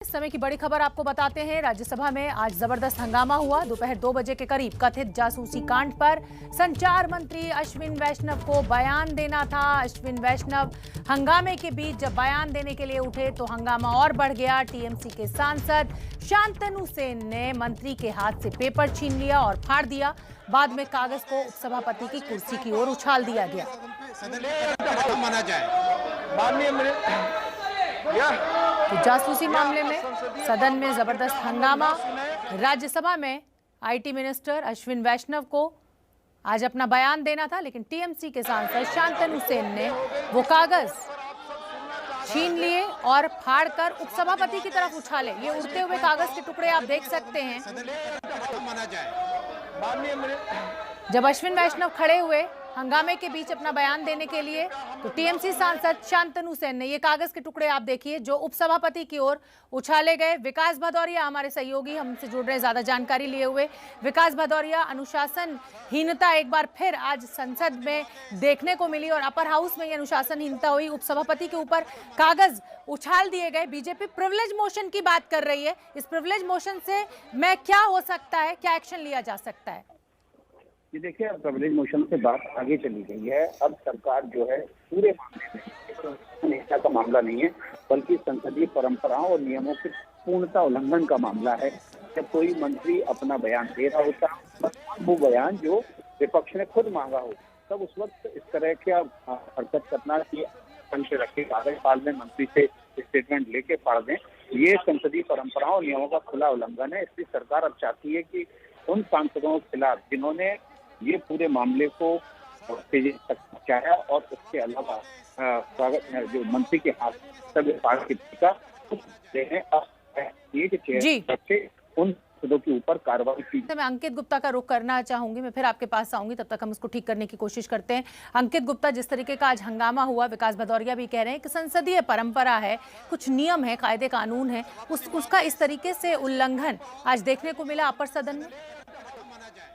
इस समय की बड़ी खबर आपको बताते हैं। राज्यसभा में आज जबरदस्त हंगामा हुआ। दोपहर 2 बजे के करीब कथित जासूसी कांड पर संचार मंत्री अश्विन वैष्णव को बयान देना था। अश्विन वैष्णव हंगामे के बीच जब बयान देने के लिए उठे तो हंगामा और बढ़ गया। टीएमसी के सांसद शांतनु सेन ने मंत्री के हाथ से पेपर छीन लिया और फाड़ दिया। बाद में कागज को उपसभापति की कुर्सी की ओर उछाल दिया गया। तो जासूसी मामले में सदन में जबरदस्त हंगामा। राज्यसभा में आईटी मिनिस्टर अश्विन वैष्णव को आज अपना बयान देना था, लेकिन टीएमसी के सांसद शांतनु सेन ने वो कागज छीन लिए और फाड़कर उपसभापति की तरफ उछाले। ये उड़ते हुए कागज के टुकड़े आप देख सकते हैं। जब अश्विन वैष्णव खड़े हुए हंगामे के बीच अपना बयान देने के लिए, तो टीएमसी सांसद शांतनु सेन ने ये कागज के टुकड़े आप देखिए जो उपसभापति की ओर उछाले गए। विकास भदौरिया हमारे सहयोगी हमसे जुड़ रहे हैं ज्यादा जानकारी लिए हुए। विकास भदौरिया, अनुशासनहीनता एक बार फिर आज संसद में देखने को मिली और अपर हाउस में ये अनुशासनहीनता हुई। उपसभापति के ऊपर कागज उछाल दिए गए। बीजेपी प्रिविलेज मोशन की बात कर रही है। इस प्रिविलेज मोशन से में क्या हो सकता है, क्या एक्शन लिया जा सकता है? ये देखिए, अब प्रिविलेज मोशन से बात आगे चली गई है। अब सरकार जो है पूरे मामले में हिंसा का मामला नहीं है, बल्कि संसदीय परंपराओं और नियमों के पूर्णता उल्लंघन का मामला है। जब कोई मंत्री अपना बयान दे रहा होता है, वो बयान जो विपक्ष ने खुद मांगा हो, तब उस वक्त इस तरह की हरकत करना कि से रखे कागज फाड़ में मंत्री से स्टेटमेंट लेके फाड़ दें, ये संसदीय परंपराओं और नियमों का खुला उल्लंघन है। इसलिए सरकार अब चाहती है कि उन सांसदों के खिलाफ जिन्होंने ये पूरे मामले को तेजी तक पहुंचाया और उसके अलावा जो मंत्री के हाथ सभी पार्टी का उन पदों के ऊपर कार्रवाई की। मैं अंकित गुप्ता का रुख करना चाहूंगी, मैं फिर आपके पास आऊंगी, तब तक हम उसको ठीक करने की कोशिश करते हैं। अंकित गुप्ता, जिस तरीके का आज हंगामा हुआ, विकास भदौरिया भी कह रहे हैं कि संसदीय परंपरा है, कुछ नियम है, कायदे कानून है, उसका इस तरीके से उल्लंघन आज देखने को मिला अपर सदन में।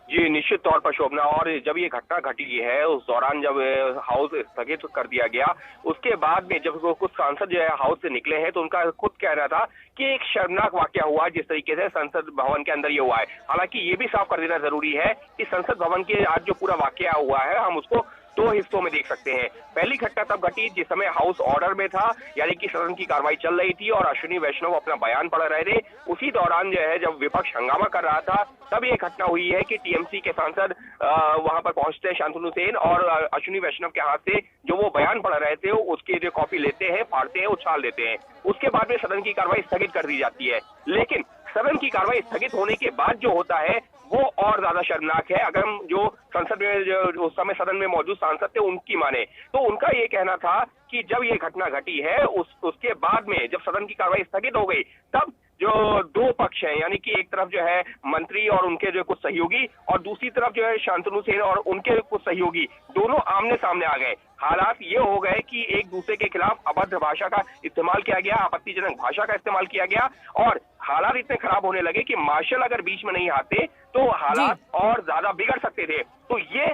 जी निश्चित तौर पर शोभना, और जब ये घटना घटी है उस दौरान जब हाउस स्थगित कर दिया गया, उसके बाद में जब कुछ सांसद जो है हाउस से निकले हैं तो उनका खुद कहना था कि एक शर्मनाक वाकया हुआ जिस तरीके से संसद भवन के अंदर ये हुआ है। हालांकि ये भी साफ कर देना जरूरी है कि संसद भवन के आज जो पूरा वाकया हुआ है हम उसको 2 हिस्सों में देख सकते हैं। पहली घटना तब घटी जिस समय हाउस ऑर्डर में था, यानी कि सदन की कार्रवाई चल रही थी और अश्विनी वैष्णव अपना बयान पढ़ रहे थे। उसी दौरान जो है जब विपक्ष हंगामा कर रहा था, तब ये घटना हुई है कि टीएमसी के सांसद वहां पर पहुंचते हैं, शांतनु सेन, और अश्विनी वैष्णव के हाथ से जो वो बयान पढ़ रहे थे उसकी जो कॉपी लेते हैं, फाड़ते हैं, उछाल देते हैं। उसके बाद में सदन की कार्रवाई स्थगित कर दी जाती है। लेकिन सदन की कार्रवाई स्थगित होने के बाद जो होता है वो और ज्यादा शर्मनाक है। अगर हम जो संसद में जो उस समय सदन में मौजूद सांसद थे उनकी माने तो उनका ये कहना था कि जब ये घटना घटी है उसके बाद में जब सदन की कार्रवाई स्थगित हो गई, तब जो 2 पक्ष हैं, यानी कि एक तरफ जो है मंत्री और उनके जो कुछ सहयोगी और दूसरी तरफ जो है शांतनु सेन और उनके कुछ सहयोगी, दोनों आमने सामने आ गए। हालात ये हो गए कि एक दूसरे के खिलाफ अभद्र भाषा का इस्तेमाल किया गया, आपत्तिजनक भाषा का इस्तेमाल किया गया, और हालात इतने खराब होने लगे कि मार्शल अगर बीच में नहीं आते तो हालात और ज्यादा बिगड़ सकते थे। तो ये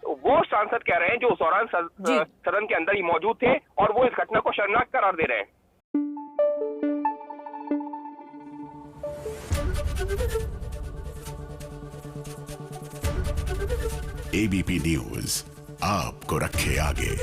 वो सांसद कह रहे हैं जो उस दौरान सदन के अंदर ही मौजूद थे और वो इस घटना को शर्मनाक करार दे रहे हैं। एबीपी न्यूज आपको रखे आगे।